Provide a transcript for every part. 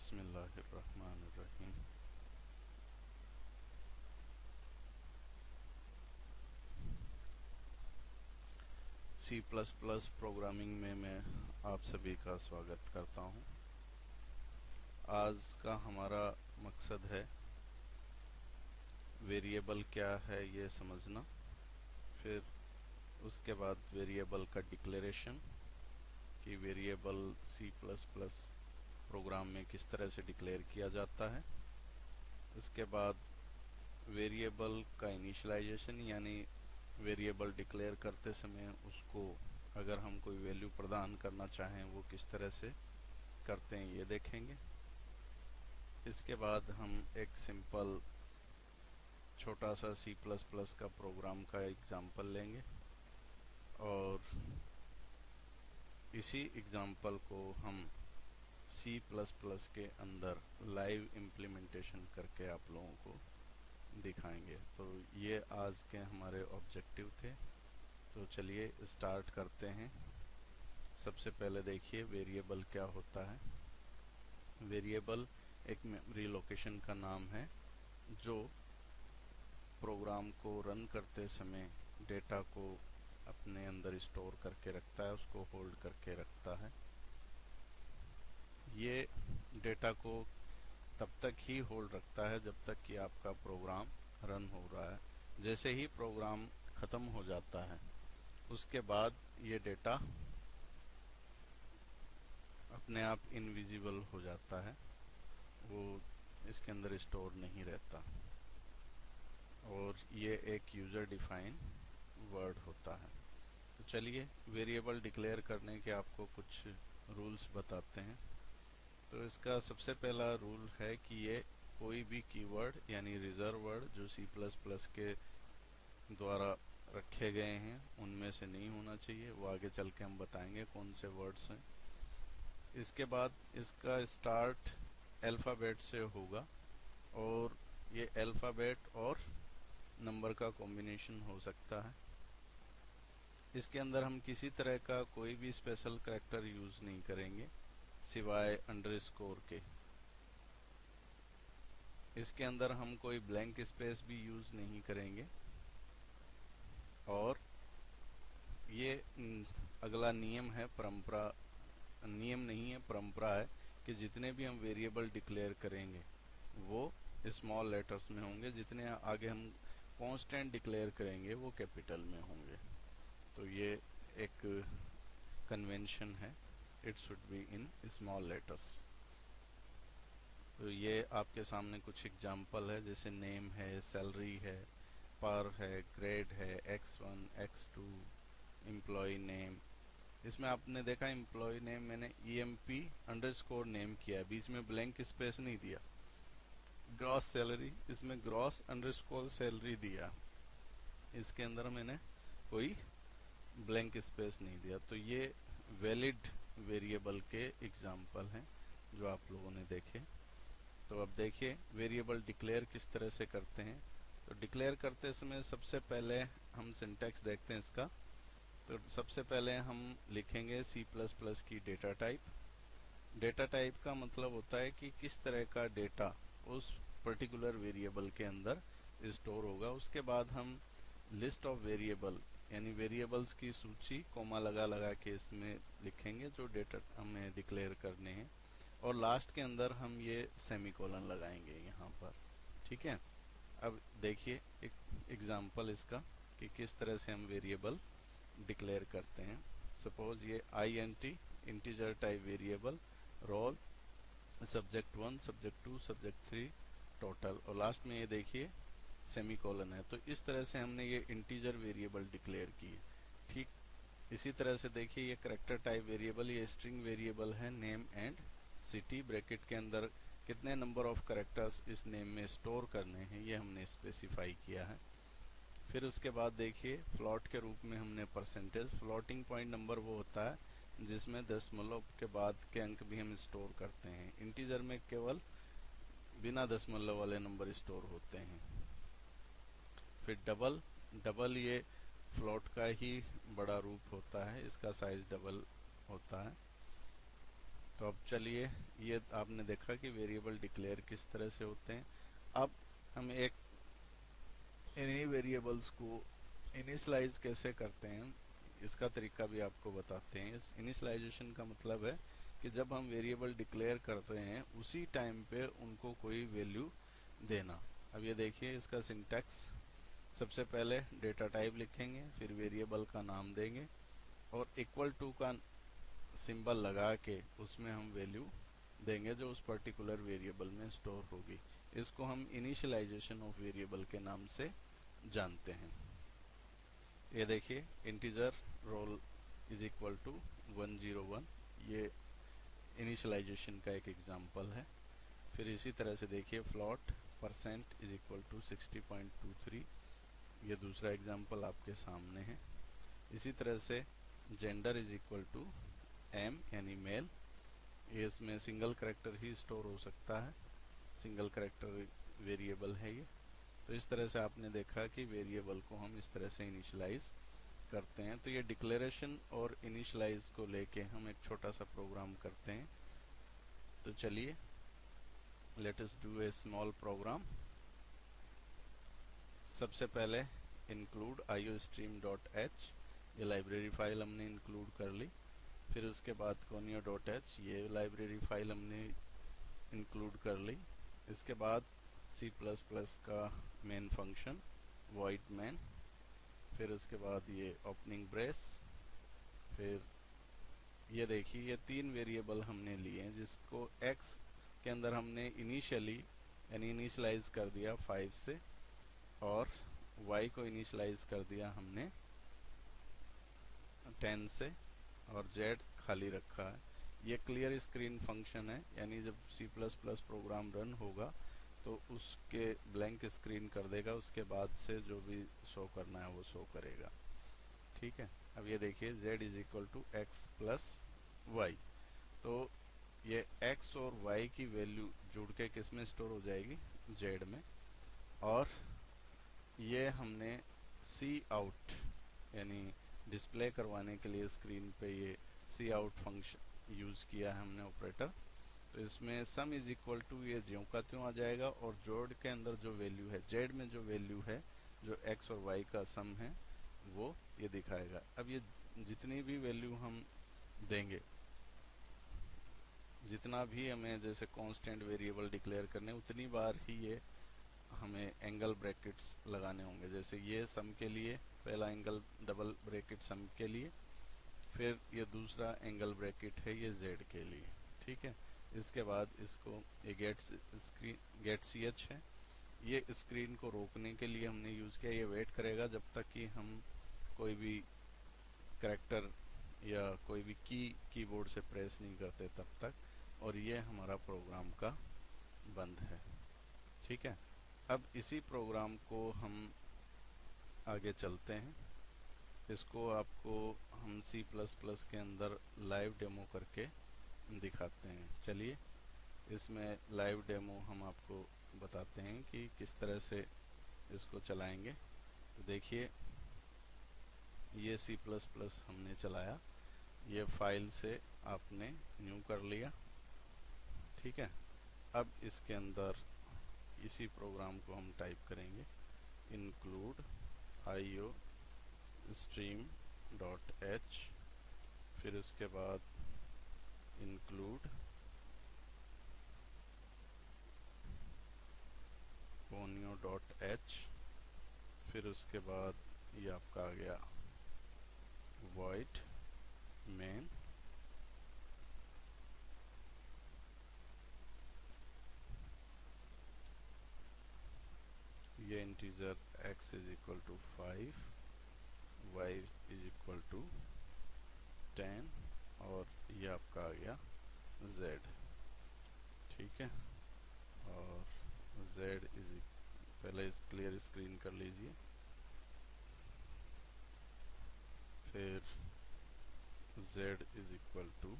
बिस्मिल्लाहिर्रहमानिर्रहीम। सी plus plus programming में मैं आप सभी का स्वागत करता हूं। आज का हमारा मकसद है वेरिएबल क्या है ये समझना, फिर उसके बाद वेरिएबल का डिक्लेरेशन कि variable C plus plus program में किस तरह से डिक्लेयर किया जाता है। उसके बाद वेरिएबल का इनिशियलाइजेशन, यानी वेरिएबल डिक्लेयर करते समय उसको अगर हम कोई वैल्यू प्रदान करना चाहें वो किस तरह से करते हैं ये देखेंगे। इसके बाद हम एक सिंपल छोटा सा सी प्लस प्लस का प्रोग्राम का एग्जाम्पल लेंगे और इसी एग्जाम्पल को हम सी प्लस प्लस के अंदर लाइव इम्प्लीमेंटेशन करके आप लोगों को दिखाएंगे। तो ये आज के हमारे ऑब्जेक्टिव थे। तो चलिए स्टार्ट करते हैं। सबसे पहले देखिए वेरिएबल क्या होता है। वेरिएबल एक मेमोरी लोकेशन का नाम है जो प्रोग्राम को रन करते समय डेटा को अपने अंदर स्टोर करके रखता है, उसको होल्ड करके रखता है। ये डेटा को तब तक ही होल्ड रखता है जब तक कि आपका प्रोग्राम रन हो रहा है। जैसे ही प्रोग्राम ख़त्म हो जाता है उसके बाद ये डेटा अपने आप इनविजिबल हो जाता है, वो इसके अंदर स्टोर नहीं रहता और ये एक यूज़र डिफाइन वर्ड होता है। तो चलिए वेरिएबल डिक्लेयर करने के आपको कुछ रूल्स बताते हैं। तो इसका सबसे पहला रूल है कि ये कोई भी कीवर्ड यानी रिजर्व वर्ड जो सी प्लस प्लस के द्वारा रखे गए हैं उनमें से नहीं होना चाहिए। वो आगे चल के हम बताएंगे कौन से वर्ड्स हैं। इसके बाद इसका स्टार्ट अल्फ़ाबेट से होगा और ये अल्फ़ाबेट और नंबर का कॉम्बिनेशन हो सकता है। इसके अंदर हम किसी तरह का कोई भी स्पेशल करैक्टर यूज़ नहीं करेंगे सिवाय अंडरस्कोर के। इसके अंदर हम कोई ब्लैंक स्पेस भी यूज़ नहीं करेंगे। और ये अगला नियम है, परंपरा, नियम नहीं है परंपरा है कि जितने भी हम वेरिएबल डिक्लेयर करेंगे वो स्मॉल लेटर्स में होंगे, जितने आगे हम कांस्टेंट डिक्लेयर करेंगे वो कैपिटल में होंगे। तो ये एक कन्वेंशन है, it should be in small letters. तो ये आपके सामने कुछ एग्जांपल है, जैसे नेम है, सैलरी है, पर है, ग्रेड है, x1, x2, एम्प्लॉय नेम। इसमें आपने देखा एम्प्लॉय नेम मैंने EMP अंडरस्कोर नेम किया है, बीच में ब्लैंक स्पेस नहीं दिया। ग्रॉस सैलरी, इसमें ग्रॉस अंडरस्कोर सैलरी दिया, इसके अंदर मैंने कोई ब्लैंक स्पेस नहीं दिया। तो ये वैलिड वेरिएबल के एग्जाम्पल हैं जो आप लोगों ने देखे। तो अब देखिए वेरिएबल डिक्लेयर किस तरह से करते हैं। तो डिक्लेयर करते समय सबसे पहले हम सिंटैक्स देखते हैं इसका। तो सबसे पहले हम लिखेंगे सी प्लस प्लस की डेटा टाइप। डेटा टाइप का मतलब होता है कि किस तरह का डेटा उस पर्टिकुलर वेरिएबल के अंदर स्टोर होगा। उसके बाद हम लिस्ट ऑफ वेरिएबल यानी वेरिएबल्स की सूची कोमा लगा लगा के इसमें लिखेंगे जो डेटा हमें डिक्लेयर करने हैं, और लास्ट के अंदर हम ये सेमीकोलन लगाएंगे यहाँ पर। ठीक है। अब देखिए एक एग्जांपल इसका कि किस तरह से हम वेरिएबल डिक्लेयर करते हैं। सपोज ये INT integer type variable, roll, subject 1, subject 2, subject 3, total, और लास्ट में ये देखिए सेमीकोलन है। तो इस तरह से हमने ये इंटीजर वेरिएबल डिक्लेयर की है। ठीक इसी तरह से देखिए ये करैक्टर टाइप वेरिएबल, ये स्ट्रिंग वेरिएबल है, नेम एंड सिटी, ब्रैकेट के अंदर कितने नंबर ऑफ कैरेक्टर्स इस नेम में स्टोर करने हैं ये हमने स्पेसिफाई किया है। फिर उसके बाद देखिए फ्लोट के रूप में हमने परसेंटेज, फ्लोटिंग पॉइंट नंबर वो होता है जिसमें दशमलव के बाद के अंक भी हम स्टोर करते हैं। इंटीजर में केवल बिना दशमलव वाले नंबर स्टोर होते हैं। फिर डबल, डबल ये फ्लोट का ही बड़ा रूप होता है, इसका साइज डबल होता है। तो अब चलिए ये आपने देखा कि वेरिएबल डिक्लेयर किस तरह से होते हैं। अब हम एक इन्हीं वेरिएबल्स को इनिशलाइज कैसे करते हैं इसका तरीका भी आपको बताते हैं। इस इनिशलाइजेशन का मतलब है कि जब हम वेरिएबल डिक्लेयर कर रहे हैं उसी टाइम पे उनको कोई वैल्यू देना। अब ये देखिए इसका सिंटैक्स, सबसे पहले डेटा टाइप लिखेंगे, फिर वेरिएबल का नाम देंगे और इक्वल टू का सिंबल लगा के उसमें हम वैल्यू देंगे जो उस पर्टिकुलर वेरिएबल में स्टोर होगी। इसको हम इनिशियलाइजेशन ऑफ वेरिएबल के नाम से जानते हैं। ये देखिए integer roll is equal to 101, ये इनिशियलाइजेशन का एक एग्जांपल है। फिर इसी तरह से देखिए float percent is equal to 60.23, ये दूसरा एग्जांपल आपके सामने है। इसी तरह से gender is equal to M यानी मेल, ये इसमें सिंगल करेक्टर ही स्टोर हो सकता है, सिंगल करेक्टर वेरिएबल है ये। तो इस तरह से आपने देखा कि वेरिएबल को हम इस तरह से इनिशियलाइज करते हैं। तो ये डिक्लेरेशन और इनिशियलाइज को लेके हम एक छोटा सा प्रोग्राम करते हैं। तो चलिए let us do a small program. सबसे पहले इंक्लूड iostream.h, ये लाइब्रेरी फाइल हमने इंक्लूड कर ली। फिर उसके बाद conio.h, ये लाइब्रेरी फाइल हमने इंक्लूड कर ली। इसके बाद C++ का मेन फंक्शन void main, फिर उसके बाद ये ओपनिंग ब्रेस, फिर ये देखिए ये तीन वेरिएबल हमने लिए हैं जिसको x के अंदर हमने इनिशियली यानी इनिशियलाइज कर दिया 5 से और y को इनिशियलाइज कर दिया हमने 10 से और z खाली रखा है। ये क्लियर स्क्रीन फंक्शन है, यानी जब C++ प्रोग्राम रन होगा तो उसके ब्लैंक स्क्रीन कर देगा, उसके बाद से जो भी शो करना है वो शो करेगा। ठीक है, अब ये देखिए z is equal to x plus y, तो ये x और y की वैल्यू जुड़ के किस में स्टोर हो जाएगी, z में। और ये हमने सी आउट यानी डिस्प्ले करवाने के लिए स्क्रीन पे ये सी आउट फंक्शन यूज किया है हमने ऑपरेटर। तो इसमें सम इज इक्वल टू ये ज्यों का त्यों आ जाएगा और जोड़ के अंदर जो वैल्यू है z में जो वैल्यू है जो x और y का सम है वो ये दिखाएगा। अब ये जितनी भी वैल्यू हम देंगे, जितना भी हमें जैसे कांस्टेंट वेरिएबल डिक्लेयर करने उतनी बार ही ये हमें एंगल ब्रैकेट्स लगाने होंगे। जैसे ये सम के लिए पहला एंगल डबल ब्रैकेट सम के लिए, फिर ये दूसरा एंगल ब्रैकेट है ये z के लिए। ठीक है, इसके बाद इसको ये गेट सी एच है, ये स्क्रीन को रोकने के लिए हमने यूज किया। ये वेट करेगा जब तक कि हम कोई भी कैरेक्टर या कोई भी कीबोर्ड से प्रेस नहीं करते तब तक, और ये हमारा प्रोग्राम का बंद है। ठीक है, अब इसी प्रोग्राम को हम आगे चलते हैं। इसको आपको हम C++ के अंदर लाइव डेमो करके दिखाते हैं। चलिए इसमें लाइव डेमो हम आपको बताते हैं कि किस तरह से इसको चलाएंगे। तो देखिए ये C++ हमने चलाया, ये फाइल से आपने न्यू कर लिया। ठीक है, अब इसके अंदर इसी प्रोग्राम को हम टाइप करेंगे include iostream.h, फिर उसके बाद include conio.h, फिर उसके बाद ये आपका आ गया void main, ये integer x is equal to 5, y is equal to 10 और ये आपका आ गया z। ठीक है, और z इज पहले इस क्लियर स्क्रीन कर लीजिए, फिर z is equal to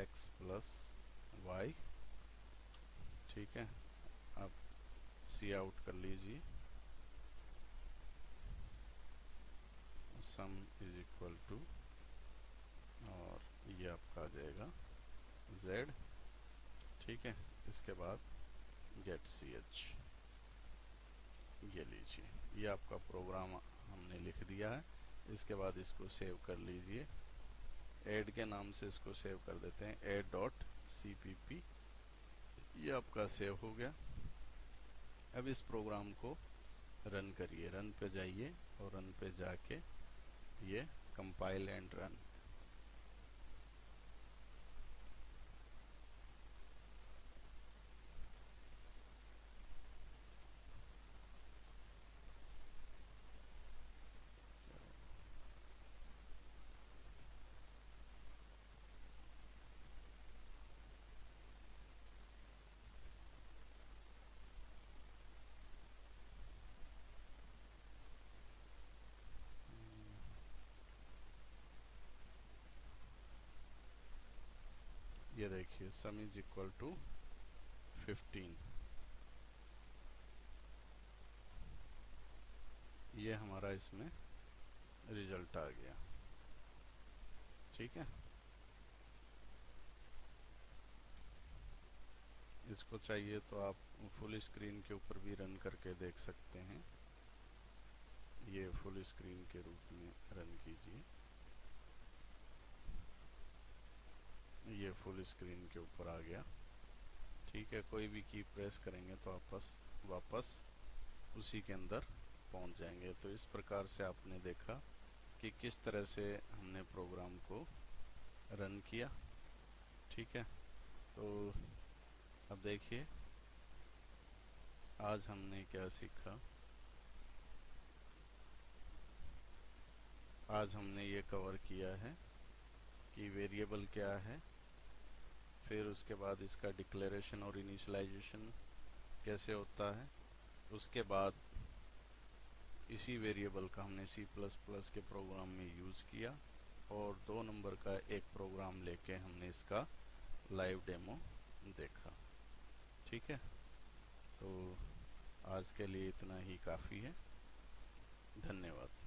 x plus y. ठीक है, अब सी आउट कर लीजिए, सम इज इक्वल टू और ये आपका आ जाएगा z। ठीक है। इसके बाद गेट ch, ये लीजिए, ये आपका प्रोग्राम हमने लिख दिया है। इसके बाद इसको सेव कर लीजिए। ऐड के नाम से इसको सेव कर देते हैं, add.cpp। ये आपका सेव हो गया। अब इस प्रोग्राम को रन करिए। रन पे जाइए और रन पे जाके ये कंपाइल एंड रन। ये देखिए सम इज इक्वल टू 15, ये हमारा इसमें रिजल्ट आ गया। ठीक है, इसको चाहिए तो आप फुल स्क्रीन के ऊपर भी रन करके देख सकते हैं। ये फुल स्क्रीन के रूप में रन कीजिए। ये फुल स्क्रीन के ऊपर आ गया। ठीक है, कोई भी की प्रेस करेंगे तो वापस उसी के अंदर पहुंच जाएंगे। तो इस प्रकार से आपने देखा कि किस तरह से हमने प्रोग्राम को रन किया। ठीक है, तो अब देखिए आज हमने क्या सीखा। आज हमने ये कवर किया है कि वेरिएबल क्या है, फिर उसके बाद इसका डिक्लेरेशन और इनिशियलाइजेशन कैसे होता है। उसके बाद इसी वेरिएबल का हमने C++ के प्रोग्राम में यूज़ किया और 2 नंबर का एक प्रोग्राम लेके हमने इसका लाइव डेमो देखा। ठीक है, तो आज के लिए इतना ही काफ़ी है। धन्यवाद।